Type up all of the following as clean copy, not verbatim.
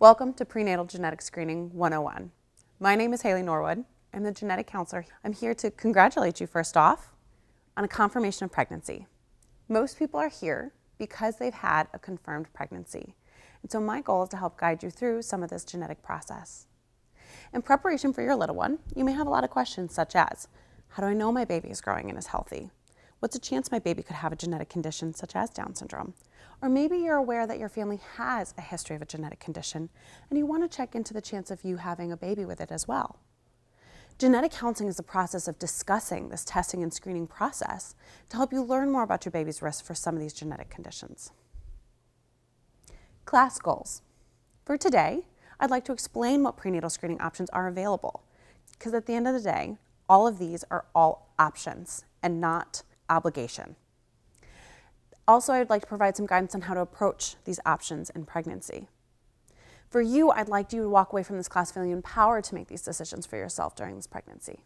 Welcome to Prenatal Genetic Screening 101. My name is Haley Norwood. I'm the genetic counselor. I'm here to congratulate you first off on a confirmation of pregnancy. Most people are here because they've had a confirmed pregnancy. And so my goal is to help guide you through some of this genetic process. In preparation for your little one, you may have a lot of questions such as, how do I know my baby is growing and is healthy? What's a chance my baby could have a genetic condition such as Down syndrome? Or maybe you're aware that your family has a history of a genetic condition and you want to check into the chance of you having a baby with it as well. Genetic counseling is the process of discussing this testing and screening process to help you learn more about your baby's risk for some of these genetic conditions. Class goals. For today, I'd like to explain what prenatal screening options are available, because at the end of the day, all of these are all options and not obligation. Also, I'd like to provide some guidance on how to approach these options in pregnancy. For you, I'd like you to walk away from this class feeling empowered to make these decisions for yourself during this pregnancy.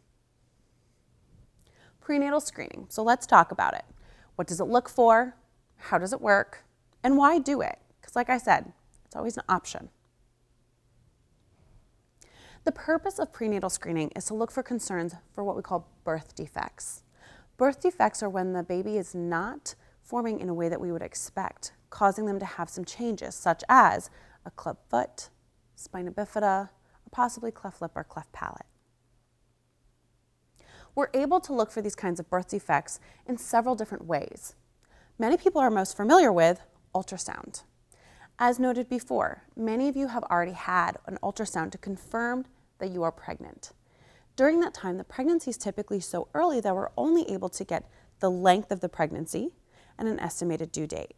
Prenatal screening. So let's talk about it. What does it look for? How does it work? And why do it? Because like I said, it's always an option. The purpose of prenatal screening is to look for concerns for what we call birth defects. Birth defects are when the baby is not forming in a way that we would expect, causing them to have some changes, such as a club foot, spina bifida, or possibly cleft lip or cleft palate. We're able to look for these kinds of birth defects in several different ways. Many people are most familiar with ultrasound. As noted before, many of you have already had an ultrasound to confirm that you are pregnant. During that time, the pregnancy is typically so early that we're only able to get the length of the pregnancy and an estimated due date.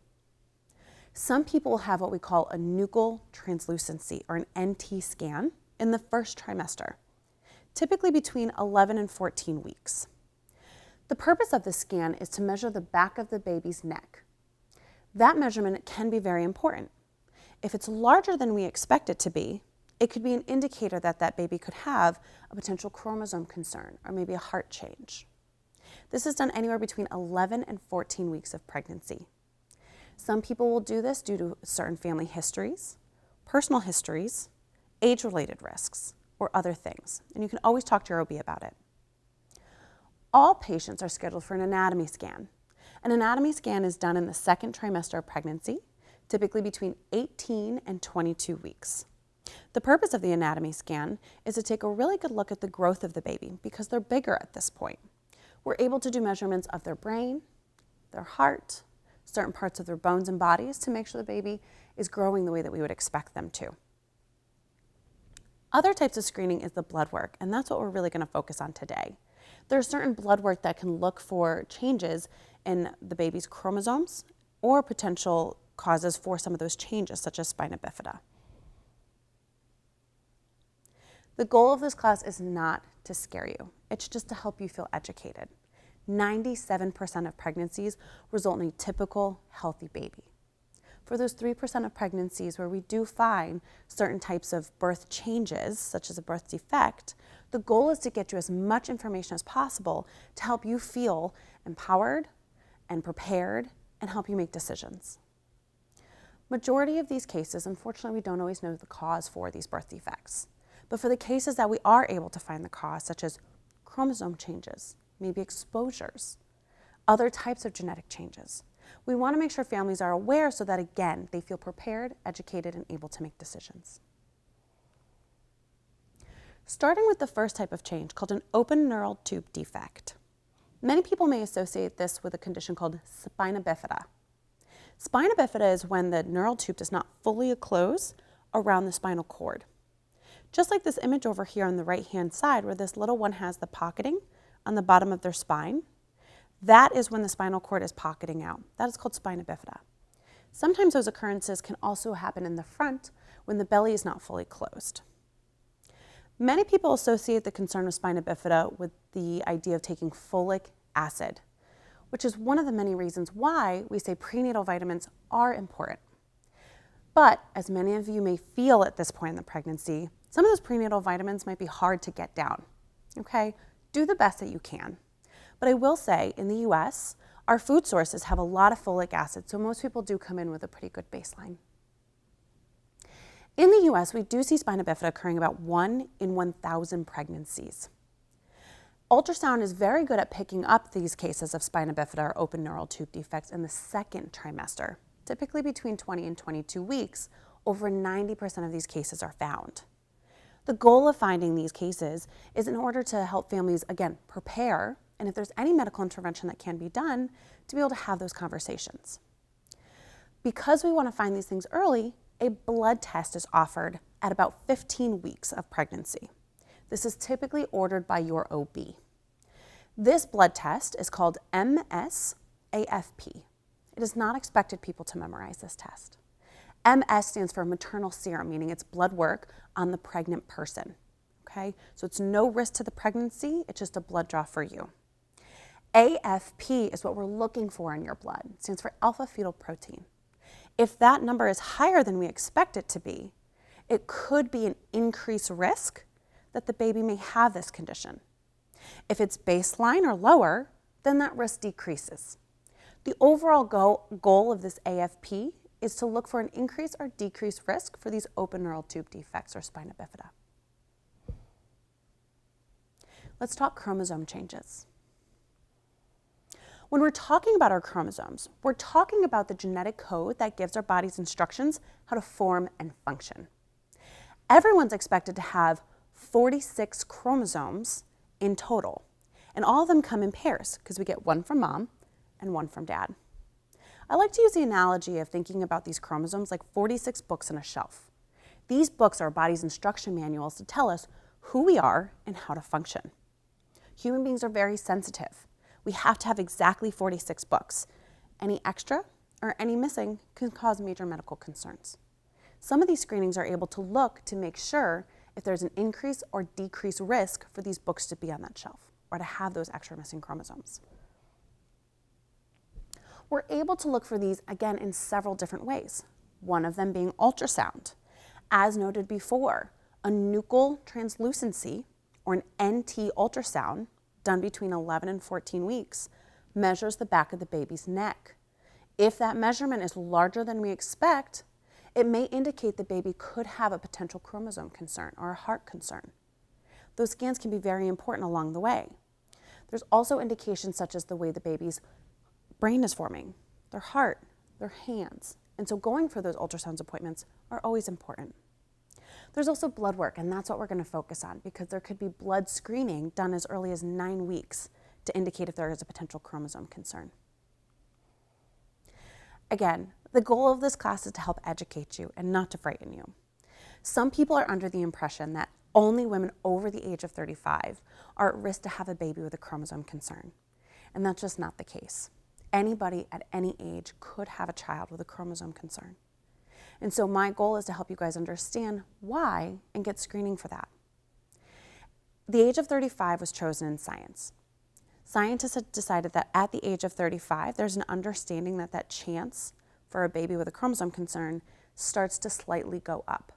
Some people will have what we call a nuchal translucency, or an NT scan, in the first trimester, typically between 11 and 14 weeks. The purpose of this scan is to measure the back of the baby's neck. That measurement can be very important. If it's larger than we expect it to be, it could be an indicator that that baby could have a potential chromosome concern or maybe a heart change. This is done anywhere between 11 and 14 weeks of pregnancy. Some people will do this due to certain family histories, personal histories, age-related risks, or other things. And you can always talk to your OB about it. All patients are scheduled for an anatomy scan. An anatomy scan is done in the second trimester of pregnancy, typically between 18 and 22 weeks. The purpose of the anatomy scan is to take a really good look at the growth of the baby because they're bigger at this point. We're able to do measurements of their brain, their heart, certain parts of their bones and bodies to make sure the baby is growing the way that we would expect them to. Other types of screening is the blood work, and that's what we're really going to focus on today. There's certain blood work that can look for changes in the baby's chromosomes or potential causes for some of those changes, such as spina bifida. The goal of this class is not to scare you. It's just to help you feel educated. 97% of pregnancies result in a typical healthy baby. For those 3% of pregnancies where we do find certain types of birth changes, such as a birth defect, the goal is to get you as much information as possible to help you feel empowered and prepared and help you make decisions. Majority of these cases, unfortunately, we don't always know the cause for these birth defects. But for the cases that we are able to find the cause, such as chromosome changes, maybe exposures, other types of genetic changes, we want to make sure families are aware so that, again, they feel prepared, educated, and able to make decisions. Starting with the first type of change, called an open neural tube defect. Many people may associate this with a condition called spina bifida. Spina bifida is when the neural tube does not fully close around the spinal cord. Just like this image over here on the right-hand side where this little one has the pocketing on the bottom of their spine, that is when the spinal cord is pocketing out. That is called spina bifida. Sometimes those occurrences can also happen in the front when the belly is not fully closed. Many people associate the concern with spina bifida with the idea of taking folic acid, which is one of the many reasons why we say prenatal vitamins are important. But as many of you may feel at this point in the pregnancy, some of those prenatal vitamins might be hard to get down, okay? Do the best that you can. But I will say, in the US, our food sources have a lot of folic acid, so most people do come in with a pretty good baseline. In the US, we do see spina bifida occurring about 1 in 1,000 pregnancies. Ultrasound is very good at picking up these cases of spina bifida or open neural tube defects in the second trimester. Typically between 20 and 22 weeks, over 90% of these cases are found. The goal of finding these cases is in order to help families, again, prepare, and if there's any medical intervention that can be done, to be able to have those conversations. Because we want to find these things early, a blood test is offered at about 15 weeks of pregnancy. This is typically ordered by your OB. This blood test is called MSAFP. It is not expected people to memorize this test. MS stands for maternal serum, meaning it's blood work on the pregnant person. Okay? So it's no risk to the pregnancy, it's just a blood draw for you. AFP is what we're looking for in your blood. It stands for alpha fetal protein. If that number is higher than we expect it to be, it could be an increased risk that the baby may have this condition. If it's baseline or lower, then that risk decreases. The overall goal of this AFP is to look for an increase or decreased risk for these open neural tube defects or spina bifida. Let's talk chromosome changes. When we're talking about our chromosomes, we're talking about the genetic code that gives our bodies instructions how to form and function. Everyone's expected to have 46 chromosomes in total, and all of them come in pairs because we get one from mom and one from dad. I like to use the analogy of thinking about these chromosomes like 46 books on a shelf. These books are our body's instruction manuals to tell us who we are and how to function. Human beings are very sensitive. We have to have exactly 46 books. Any extra or any missing can cause major medical concerns. Some of these screenings are able to look to make sure if there's an increase or decreased risk for these books to be on that shelf or to have those extra missing chromosomes. We're able to look for these, again, in several different ways, one of them being ultrasound. As noted before, a nuchal translucency, or an NT ultrasound, done between 11 and 14 weeks, measures the back of the baby's neck. If that measurement is larger than we expect, it may indicate the baby could have a potential chromosome concern or a heart concern. Those scans can be very important along the way. There's also indications such as the way the baby's brain is forming, their heart, their hands. And so going for those ultrasound appointments are always important. There's also blood work, and that's what we're going to focus on because there could be blood screening done as early as 9 weeks to indicate if there is a potential chromosome concern. Again, the goal of this class is to help educate you and not to frighten you. Some people are under the impression that only women over the age of 35 are at risk to have a baby with a chromosome concern, and that's just not the case. Anybody at any age could have a child with a chromosome concern. And so my goal is to help you guys understand why and get screening for that. The age of 35 was chosen in science. Scientists had decided that at the age of 35, there's an understanding that that chance for a baby with a chromosome concern starts to slightly go up.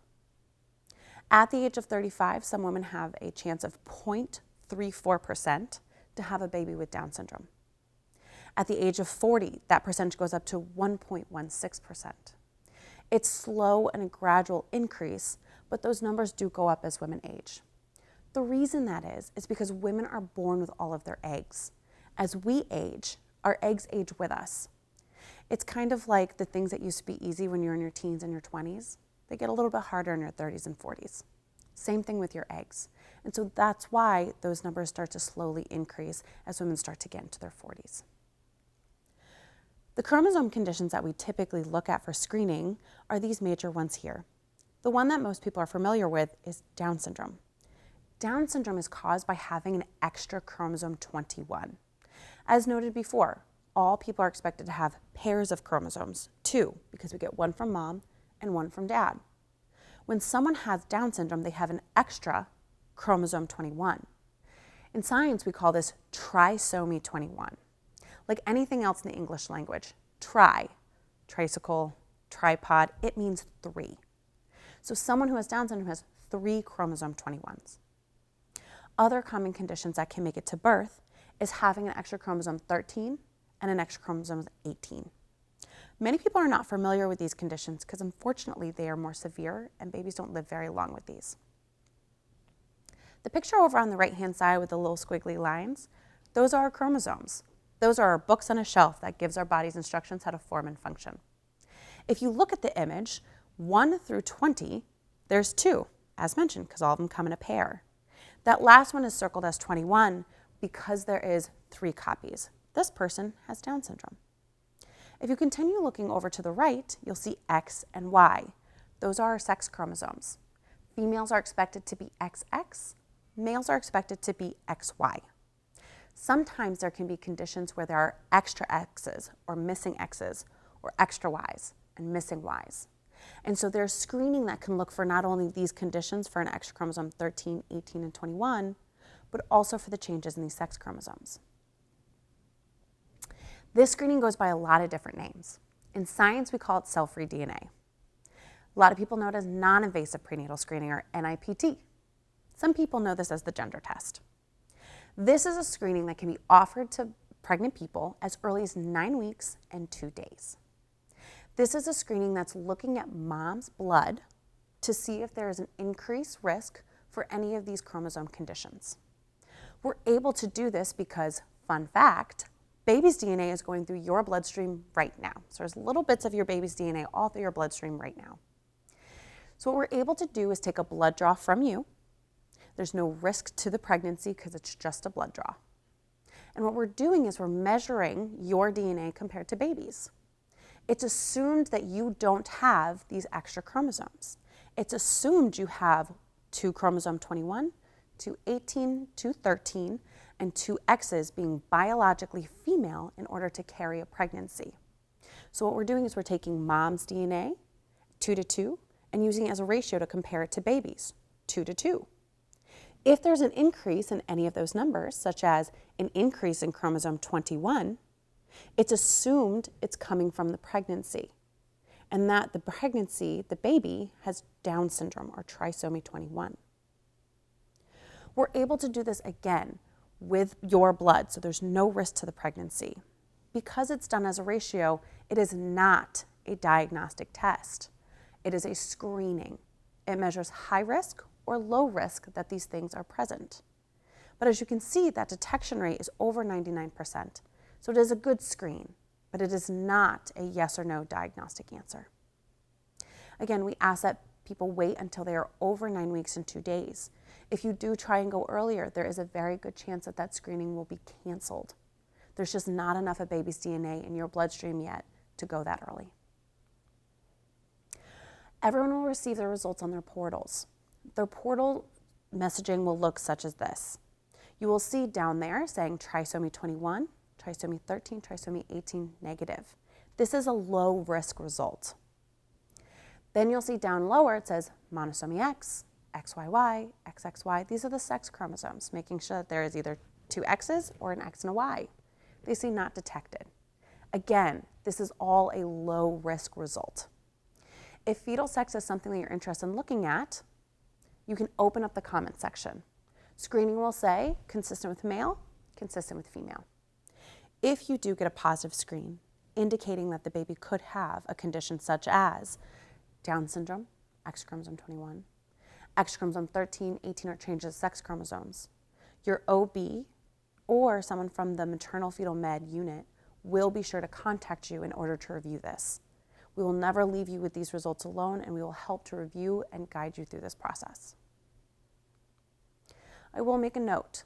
At the age of 35, some women have a chance of 0.34% to have a baby with Down syndrome. At the age of 40, that percentage goes up to 1.16%. It's slow and a gradual increase, but those numbers do go up as women age. The reason that is because women are born with all of their eggs. As we age, our eggs age with us. It's kind of like the things that used to be easy when you're in your teens and your 20s. They get a little bit harder in your 30s and 40s. Same thing with your eggs. And so that's why those numbers start to slowly increase as women start to get into their 40s. The chromosome conditions that we typically look at for screening are these major ones here. The one that most people are familiar with is Down syndrome. Down syndrome is caused by having an extra chromosome 21. As noted before, all people are expected to have pairs of chromosomes, 2, because we get one from mom and one from dad. When someone has Down syndrome, they have an extra chromosome 21. In science, we call this trisomy 21. Like anything else in the English language, tricycle, tripod, it means 3. So someone who has Down syndrome has 3 chromosome 21s. Other common conditions that can make it to birth is having an extra chromosome 13 and an extra chromosome 18. Many people are not familiar with these conditions because unfortunately they are more severe and babies don't live very long with these. The picture over on the right-hand side with the little squiggly lines, those are our chromosomes. Those are our books on a shelf that gives our bodies instructions how to form and function. If you look at the image, 1 through 20, there's 2, as mentioned, because all of them come in a pair. That last one is circled as 21 because there is 3 copies. This person has Down syndrome. If you continue looking over to the right, you'll see X and Y. Those are our sex chromosomes. Females are expected to be XX, males are expected to be XY. Sometimes there can be conditions where there are extra X's or missing X's or extra Y's and missing Y's. And so there's screening that can look for not only these conditions for an extra chromosome 13, 18, and 21, but also for the changes in these sex chromosomes. This screening goes by a lot of different names. In science, we call it cell-free DNA. A lot of people know it as non-invasive prenatal screening, or NIPT. Some people know this as the gender test. This is a screening that can be offered to pregnant people as early as 9 weeks and 2 days. This is a screening that's looking at mom's blood to see if there is an increased risk for any of these chromosome conditions. We're able to do this because, fun fact, baby's DNA is going through your bloodstream right now. So there's little bits of your baby's DNA all through your bloodstream right now. So what we're able to do is take a blood draw from you. There's no risk to the pregnancy because it's just a blood draw. And what we're doing is we're measuring your DNA compared to baby's. It's assumed that you don't have these extra chromosomes. It's assumed you have 2 chromosome 21, 2 18, 2 13, and 2 X's being biologically female in order to carry a pregnancy. So what we're doing is we're taking mom's DNA, 2 to 2, and using it as a ratio to compare it to baby's, 2 to 2. If there's an increase in any of those numbers, such as an increase in chromosome 21, it's assumed it's coming from the pregnancy, and that the pregnancy, the baby, has Down syndrome or trisomy 21. We're able to do this again with your blood, so there's no risk to the pregnancy. Because it's done as a ratio, it is not a diagnostic test. It is a screening. It measures high risk or low risk that these things are present. But as you can see, that detection rate is over 99%. So it is a good screen, but it is not a yes or no diagnostic answer. Again, we ask that people wait until they are over 9 weeks and 2 days. If you do try and go earlier, there is a very good chance that that screening will be canceled. There's just not enough of baby's DNA in your bloodstream yet to go that early. Everyone will receive their results on their portals. Their portal messaging will look such as this. You will see down there saying trisomy 21, trisomy 13, trisomy 18 negative. This is a low risk result. Then you'll see down lower it says monosomy X, XYY, XXY. These are the sex chromosomes, making sure that there is either 2 X's or an X and a Y. They say not detected. Again, this is all a low risk result. If fetal sex is something that you're interested in looking at, you can open up the comment section. Screening will say consistent with male, consistent with female. If you do get a positive screen indicating that the baby could have a condition such as Down syndrome, X chromosome 21, X chromosome 13, 18, or changes of sex chromosomes, your OB or someone from the maternal fetal med unit will be sure to contact you in order to review this. We will never leave you with these results alone, and we will help to review and guide you through this process. I will make a note.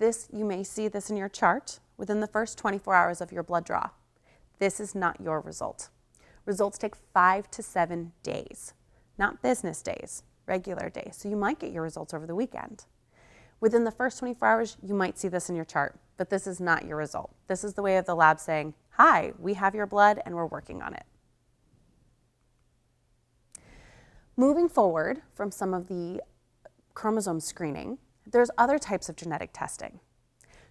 You may see this in your chart within the first 24 hours of your blood draw. This is not your result. Results take 5 to 7 days, not business days, regular days. So you might get your results over the weekend. Within the first 24 hours, you might see this in your chart, but this is not your result. This is the way of the lab saying, hi, we have your blood and we're working on it. Moving forward from some of the chromosome screening, there's other types of genetic testing.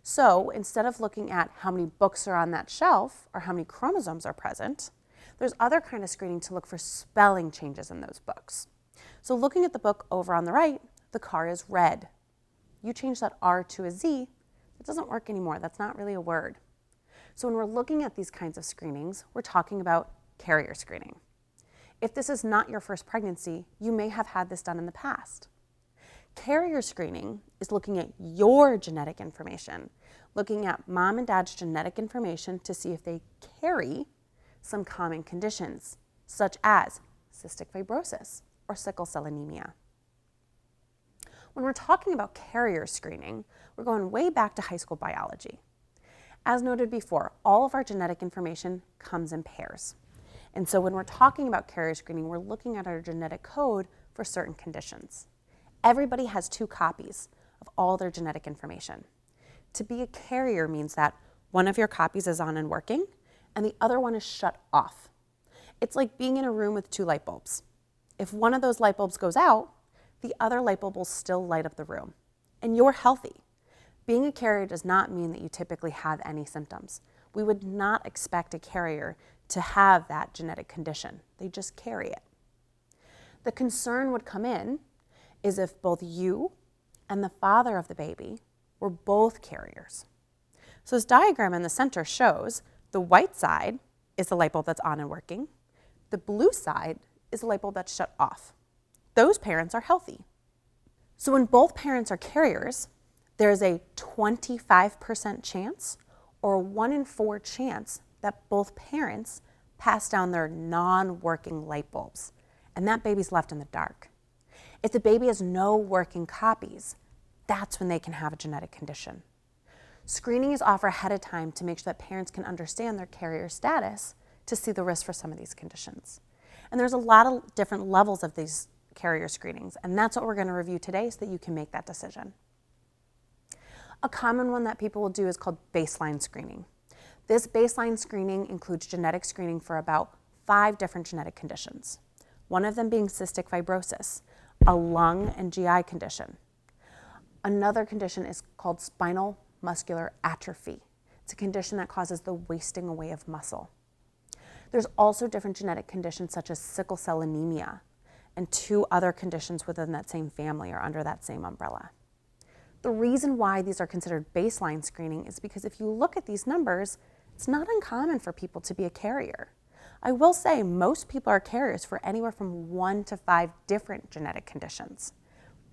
So instead of looking at how many books are on that shelf or how many chromosomes are present, there's other kind of screening to look for spelling changes in those books. So looking at the book over on the right, the car is red. You change that R to a Z, it doesn't work anymore. That's not really a word. So when we're looking at these kinds of screenings, we're talking about carrier screening. If this is not your first pregnancy, you may have had this done in the past. Carrier screening is looking at your genetic information, looking at mom and dad's genetic information to see if they carry some common conditions, such as cystic fibrosis or sickle cell anemia. When we're talking about carrier screening, we're going way back to high school biology. As noted before, all of our genetic information comes in pairs. And so when we're talking about carrier screening, we're looking at our genetic code for certain conditions. Everybody has 2 copies of all their genetic information. To be a carrier means that one of your copies is on and working, and the other one is shut off. It's like being in a room with 2 light bulbs. If one of those light bulbs goes out, the other light bulb will still light up the room, and you're healthy. Being a carrier does not mean that you typically have any symptoms. We would not expect a carrier to have that genetic condition. They just carry it. The concern would come in is if both you and the father of the baby were both carriers. So this diagram in the center shows the white side is the light bulb that's on and working. The blue side is the light bulb that's shut off. Those parents are healthy. So when both parents are carriers, there's a 25% chance or a 1 in 4 chance that both parents pass down their non-working light bulbs, and that baby's left in the dark. If the baby has no working copies, that's when they can have a genetic condition. Screening is offered ahead of time to make sure that parents can understand their carrier status to see the risk for some of these conditions. And there's a lot of different levels of these carrier screenings, and that's what we're going to review today so that you can make that decision. A common one that people will do is called baseline screening. This baseline screening includes genetic screening for about 5 different genetic conditions, one of them being cystic fibrosis, a lung and GI condition. Another condition is called spinal muscular atrophy. It's a condition that causes the wasting away of muscle. There's also different genetic conditions such as sickle cell anemia, and 2 other conditions within that same family or under that same umbrella. The reason why these are considered baseline screening is because if you look at these numbers, it's not uncommon for people to be a carrier. I will say most people are carriers for anywhere from 1 to 5 different genetic conditions.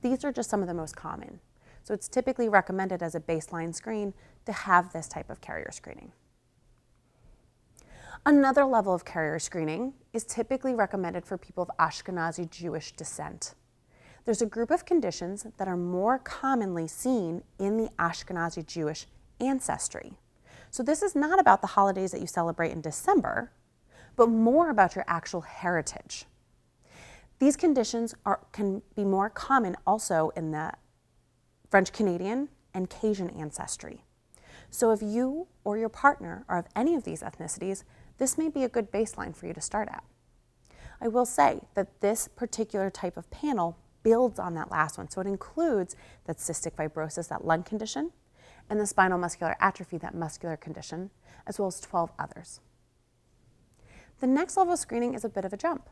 These are just some of the most common. So it's typically recommended as a baseline screen to have this type of carrier screening. Another level of carrier screening is typically recommended for people of Ashkenazi Jewish descent. There's a group of conditions that are more commonly seen in the Ashkenazi Jewish ancestry. So this is not about the holidays that you celebrate in December, but more about your actual heritage. These conditions can be more common also in the French Canadian and Cajun ancestry. So if you or your partner are of any of these ethnicities, this may be a good baseline for you to start at. I will say that this particular type of panel builds on that last one. So it includes that cystic fibrosis, that lung condition, and the spinal muscular atrophy, that muscular condition, as well as 12 others. The next level of screening is a bit of a jump.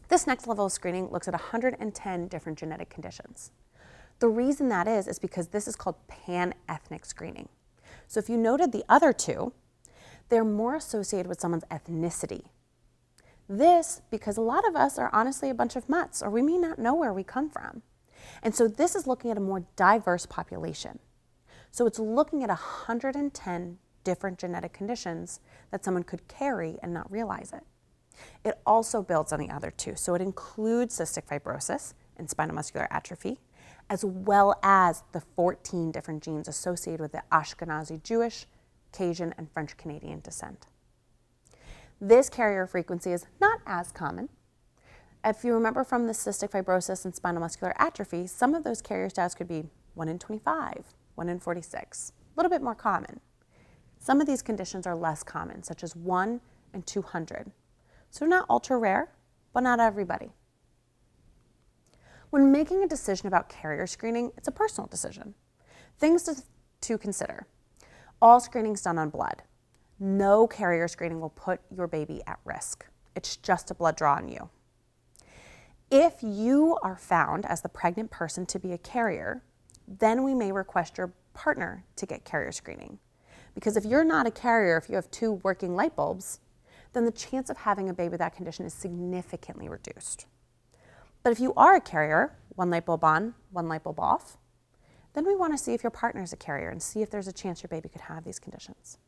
This next level of screening looks at 110 different genetic conditions. The reason that is because this is called pan-ethnic screening. So if you noted the other 2, they're more associated with someone's ethnicity. This because a lot of us are honestly a bunch of mutts, or we may not know where we come from. And so this is looking at a more diverse population. So it's looking at 110 different genetic conditions that someone could carry and not realize it. It also builds on the other 2. So it includes cystic fibrosis and spinal muscular atrophy, as well as the 14 different genes associated with the Ashkenazi Jewish, Cajun, and French Canadian descent. This carrier frequency is not as common. If you remember from the cystic fibrosis and spinal muscular atrophy, some of those carrier stats could be 1 in 25, 1 in 46, a little bit more common. Some of these conditions are less common, such as 1 in 200. So not ultra rare, but not everybody. When making a decision about carrier screening, it's a personal decision. Things to consider. All screening's done on blood. No carrier screening will put your baby at risk. It's just a blood draw on you. If you are found as the pregnant person to be a carrier, then we may request your partner to get carrier screening, Because if you're not a carrier, if you have 2 working light bulbs, then the chance of having a baby with that condition is significantly reduced. But if you are a carrier, 1 light bulb on, 1 light bulb off, then we want to see if your partner is a carrier and see if there's a chance your baby could have these conditions.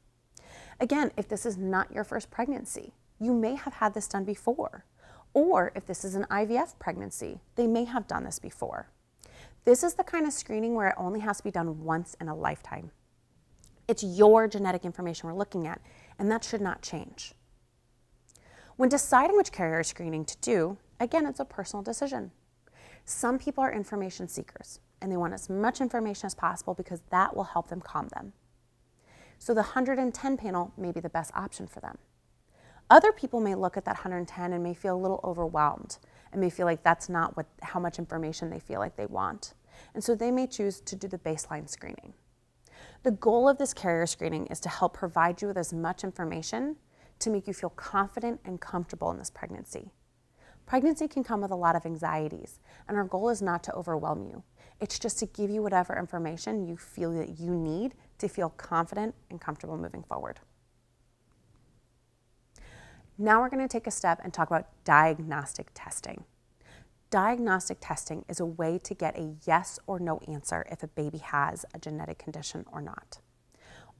Again, if this is not your first pregnancy, you may have had this done before. Or if this is an IVF pregnancy, they may have done this before. This is the kind of screening where it only has to be done once in a lifetime. It's your genetic information we're looking at, and that should not change. When deciding which carrier screening to do, again, it's a personal decision. Some people are information seekers, and they want as much information as possible because that will help them calm them. So the 110 panel may be the best option for them. Other people may look at that 110 and may feel a little overwhelmed and may feel like that's not how much information they feel like they want. And so they may choose to do the baseline screening. The goal of this carrier screening is to help provide you with as much information to make you feel confident and comfortable in this pregnancy. Pregnancy can come with a lot of anxieties, and our goal is not to overwhelm you. It's just to give you whatever information you feel that you need to feel confident and comfortable moving forward. Now we're going to take a step and talk about diagnostic testing. Diagnostic testing is a way to get a yes or no answer if a baby has a genetic condition or not.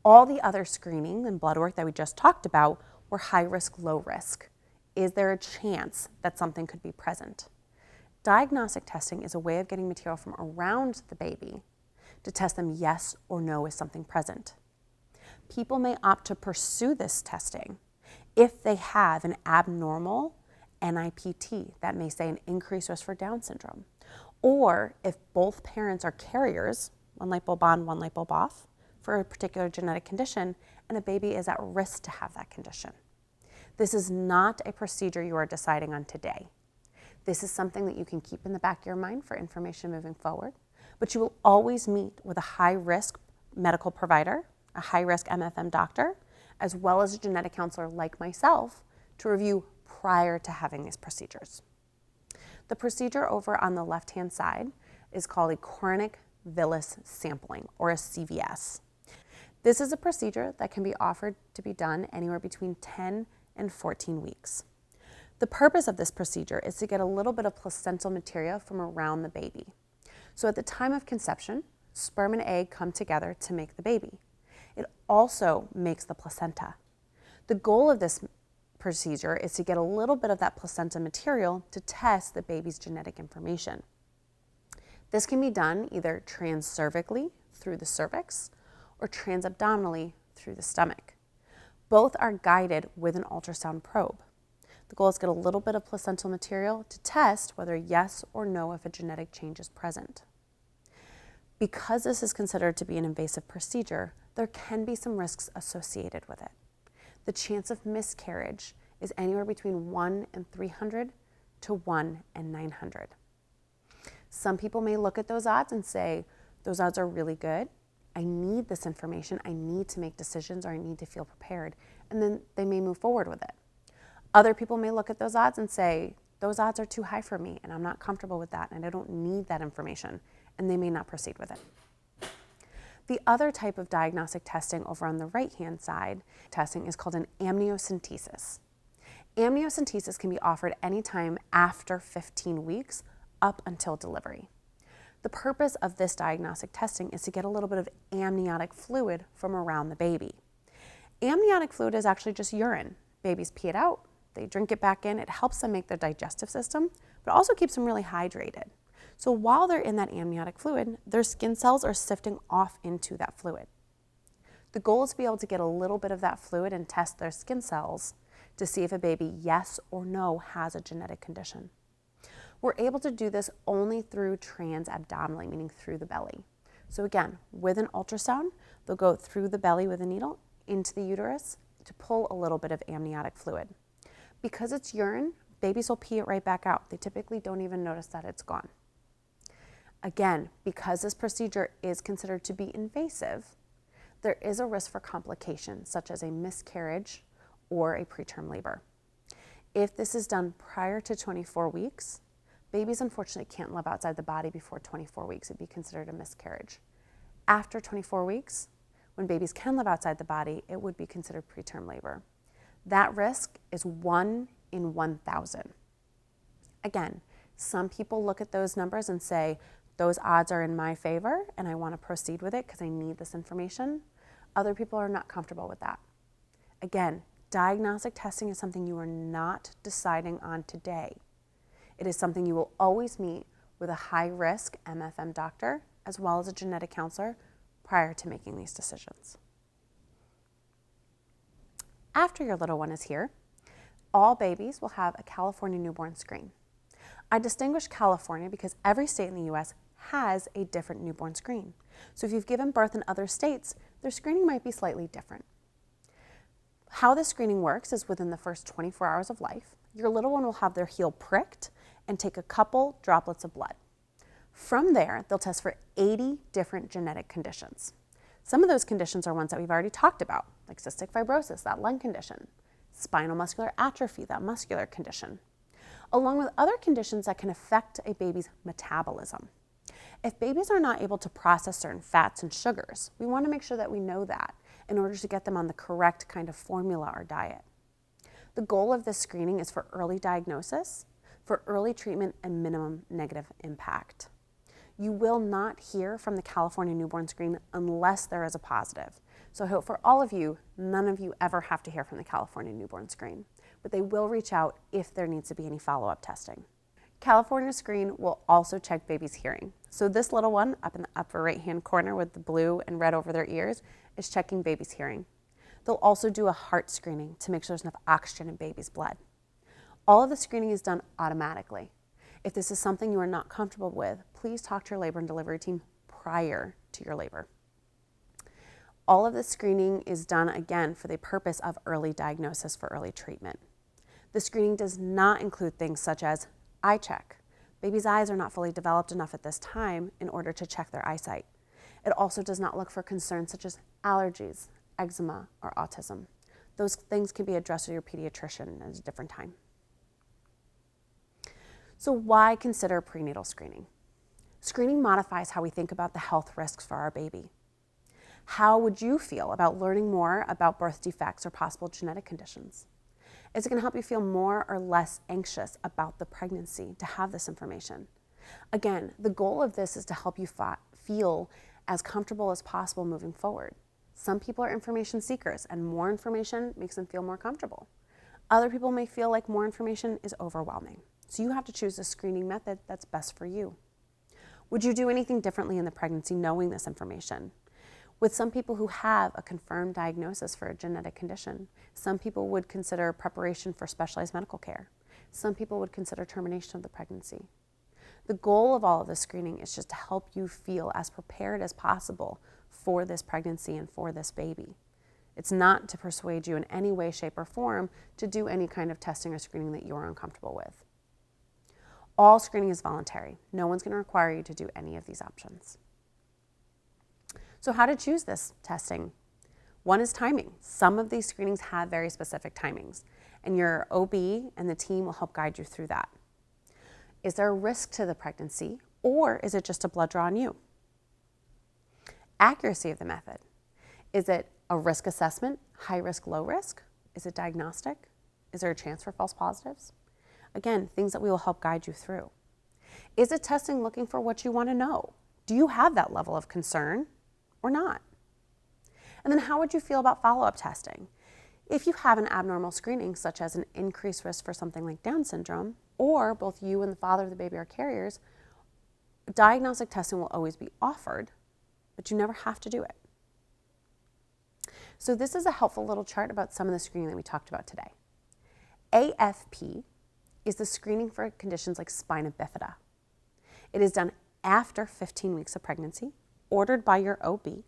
All the other screening and blood work that we just talked about were high risk, low risk. Is there a chance that something could be present? Diagnostic testing is a way of getting material from around the baby to test them yes or no, is something present. People may opt to pursue this testing if they have an abnormal NIPT that may say an increased risk for Down syndrome, or if both parents are carriers, 1 light bulb on, 1 light bulb off, for a particular genetic condition, and a baby is at risk to have that condition. This is not a procedure you are deciding on today. This is something that you can keep in the back of your mind for information moving forward, but you will always meet with a high-risk medical provider, a high-risk MFM doctor, as well as a genetic counselor like myself to review prior to having these procedures. The procedure over on the left-hand side is called a coronary villus sampling, or a CVS. This is a procedure that can be offered to be done anywhere between 10 and 14 weeks. The purpose of this procedure is to get a little bit of placental material from around the baby. So at the time of conception, sperm and egg come together to make the baby. It also makes the placenta. The goal of this procedure is to get a little bit of that placenta material to test the baby's genetic information. This can be done either transcervically through the cervix or transabdominally through the stomach. Both are guided with an ultrasound probe. The goal is to get a little bit of placental material to test whether yes or no if a genetic change is present. Because this is considered to be an invasive procedure, there can be some risks associated with it. The chance of miscarriage is anywhere between 1 in 300 to 1 in 900. Some people may look at those odds and say, those odds are really good. I need this information. I need to make decisions, or I need to feel prepared. And then they may move forward with it. Other people may look at those odds and say, those odds are too high for me and I'm not comfortable with that and I don't need that information, and they may not proceed with it. The other type of diagnostic testing over on the right-hand side testing is called an amniocentesis. Amniocentesis can be offered anytime after 15 weeks up until delivery. The purpose of this diagnostic testing is to get a little bit of amniotic fluid from around the baby. Amniotic fluid is actually just urine. Babies pee it out, they drink it back in. It helps them make their digestive system, but also keeps them really hydrated. So while they're in that amniotic fluid, their skin cells are sifting off into that fluid. The goal is to be able to get a little bit of that fluid and test their skin cells to see if a baby, yes or no, has a genetic condition. We're able to do this only through transabdominally, meaning through the belly. So again, with an ultrasound, they'll go through the belly with a needle into the uterus to pull a little bit of amniotic fluid. Because it's urine, babies will pee it right back out. They typically don't even notice that it's gone. Again, because this procedure is considered to be invasive, there is a risk for complications such as a miscarriage or a preterm labor. If this is done prior to 24 weeks, babies unfortunately can't live outside the body before 24 weeks. It'd be considered a miscarriage. After 24 weeks, when babies can live outside the body, it would be considered preterm labor. That risk is 1 in 1,000. Again, some people look at those numbers and say, those odds are in my favor and I want to proceed with it because I need this information. Other people are not comfortable with that. Again, diagnostic testing is something you are not deciding on today. It is something you will always meet with a high-risk MFM doctor as well as a genetic counselor prior to making these decisions. After your little one is here, all babies will have a California newborn screen. I distinguish California because every state in the U.S. has a different newborn screen. So if you've given birth in other states, their screening might be slightly different. How this screening works is within the first 24 hours of life, your little one will have their heel pricked and take a couple droplets of blood. From there, they'll test for 80 different genetic conditions. Some of those conditions are ones that we've already talked about, like cystic fibrosis, that lung condition, spinal muscular atrophy, that muscular condition, along with other conditions that can affect a baby's metabolism. If babies are not able to process certain fats and sugars, we want to make sure that we know that in order to get them on the correct kind of formula or diet. The goal of this screening is for early diagnosis, for early treatment, and minimum negative impact. You will not hear from the California newborn screen unless there is a positive. So I hope for all of you, none of you ever have to hear from the California newborn screen, but they will reach out if there needs to be any follow-up testing. California screen will also check baby's hearing. So this little one up in the upper right-hand corner with the blue and red over their ears is checking baby's hearing. They'll also do a heart screening to make sure there's enough oxygen in baby's blood. All of the screening is done automatically. If this is something you are not comfortable with, please talk to your labor and delivery team prior to your labor. All of the screening is done, again, for the purpose of early diagnosis for early treatment. The screening does not include things such as eye check. Baby's eyes are not fully developed enough at this time in order to check their eyesight. It also does not look for concerns such as allergies, eczema, or autism. Those things can be addressed with your pediatrician at a different time. So why consider prenatal screening? Screening modifies how we think about the health risks for our baby. How would you feel about learning more about birth defects or possible genetic conditions? Is it going to help you feel more or less anxious about the pregnancy to have this information? Again, the goal of this is to help you feel as comfortable as possible moving forward. Some people are information seekers, and more information makes them feel more comfortable. Other people may feel like more information is overwhelming. So you have to choose a screening method that's best for you. Would you do anything differently in the pregnancy knowing this information? With some people who have a confirmed diagnosis for a genetic condition, some people would consider preparation for specialized medical care. Some people would consider termination of the pregnancy. The goal of all of this screening is just to help you feel as prepared as possible for this pregnancy and for this baby. It's not to persuade you in any way, shape, or form to do any kind of testing or screening that you're uncomfortable with. All screening is voluntary. No one's going to require you to do any of these options. So how to choose this testing? One is timing. Some of these screenings have very specific timings, and your OB and the team will help guide you through that. Is there a risk to the pregnancy, or is it just a blood draw on you? Accuracy of the method. Is it a risk assessment, high risk, low risk? Is it diagnostic? Is there a chance for false positives? Again, things that we will help guide you through. Is it testing looking for what you want to know? Do you have that level of concern or not? And then how would you feel about follow-up testing? If you have an abnormal screening, such as an increased risk for something like Down syndrome, or both you and the father of the baby are carriers, diagnostic testing will always be offered, but you never have to do it. So this is a helpful little chart about some of the screening that we talked about today. AFP is the screening for conditions like spina bifida. It is done after 15 weeks of pregnancy, ordered by your OB.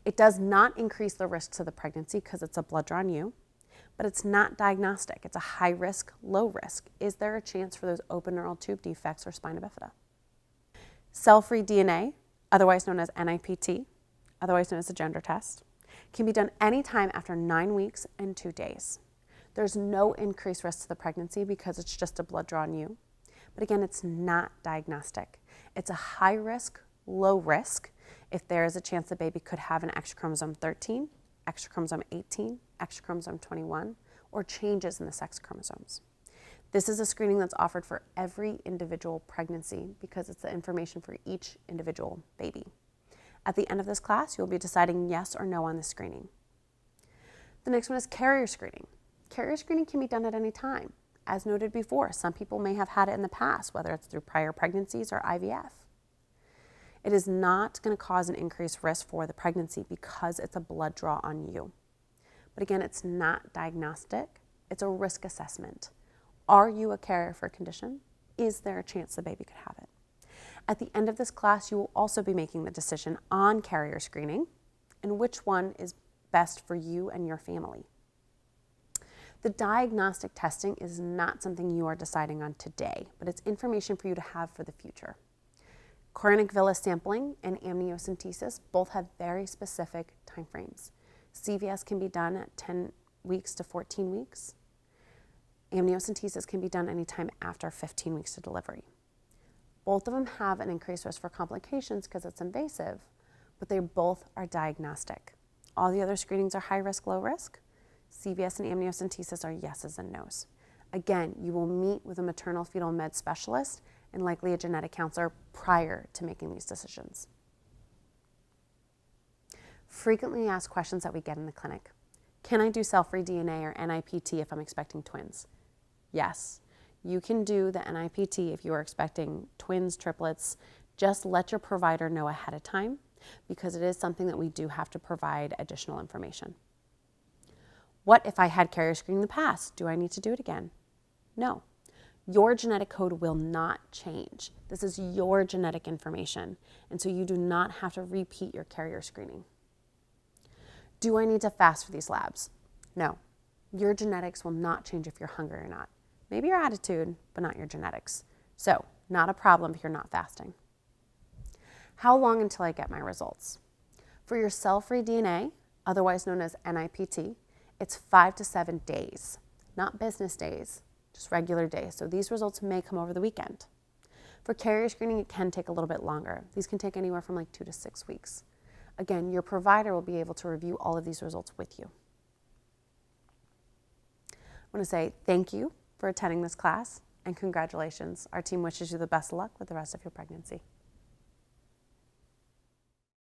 It does not increase the risk to the pregnancy because it's a blood draw on you, but it's not diagnostic. It's a high risk, low risk. Is there a chance for those open neural tube defects or spina bifida? Cell-free DNA, otherwise known as NIPT, otherwise known as the gender test, can be done anytime after 9 weeks and 2 days. There's no increased risk to the pregnancy because it's just a blood draw on you. But again, it's not diagnostic. It's a high risk, low risk if there is a chance the baby could have an extra chromosome 13, extra chromosome 18, extra chromosome 21, or changes in the sex chromosomes. This is a screening that's offered for every individual pregnancy because it's the information for each individual baby. At the end of this class, you'll be deciding yes or no on the screening. The next one is carrier screening. Carrier screening can be done at any time. As noted before, some people may have had it in the past, whether it's through prior pregnancies or IVF. It is not going to cause an increased risk for the pregnancy because it's a blood draw on you. But again, it's not diagnostic, it's a risk assessment. Are you a carrier for a condition? Is there a chance the baby could have it? At the end of this class, you will also be making the decision on carrier screening and which one is best for you and your family. The diagnostic testing is not something you are deciding on today, but it's information for you to have for the future. Chorionic villus sampling and amniocentesis both have very specific timeframes. CVS can be done at 10 weeks to 14 weeks. Amniocentesis can be done anytime after 15 weeks to delivery. Both of them have an increased risk for complications because it's invasive, but they both are diagnostic. All the other screenings are high risk, low risk. CVS and amniocentesis are yeses and nos. Again, you will meet with a maternal fetal med specialist and likely a genetic counselor prior to making these decisions. Frequently asked questions that we get in the clinic. Can I do cell-free DNA or NIPT if I'm expecting twins? Yes, you can do the NIPT if you are expecting twins, triplets. Just let your provider know ahead of time because it is something that we do have to provide additional information. What if I had carrier screening in the past? Do I need to do it again? No. Your genetic code will not change. This is your genetic information, and so you do not have to repeat your carrier screening. Do I need to fast for these labs? No. Your genetics will not change if you're hungry or not. Maybe your attitude, but not your genetics. So, not a problem if you're not fasting. How long until I get my results? For your cell-free DNA, otherwise known as NIPT, it's 5 to 7 days, not business days, just regular days. So these results may come over the weekend. For carrier screening, it can take a little bit longer. These can take anywhere from like 2 to 6 weeks. Again, your provider will be able to review all of these results with you. I want to say thank you for attending this class and congratulations. Our team wishes you the best of luck with the rest of your pregnancy.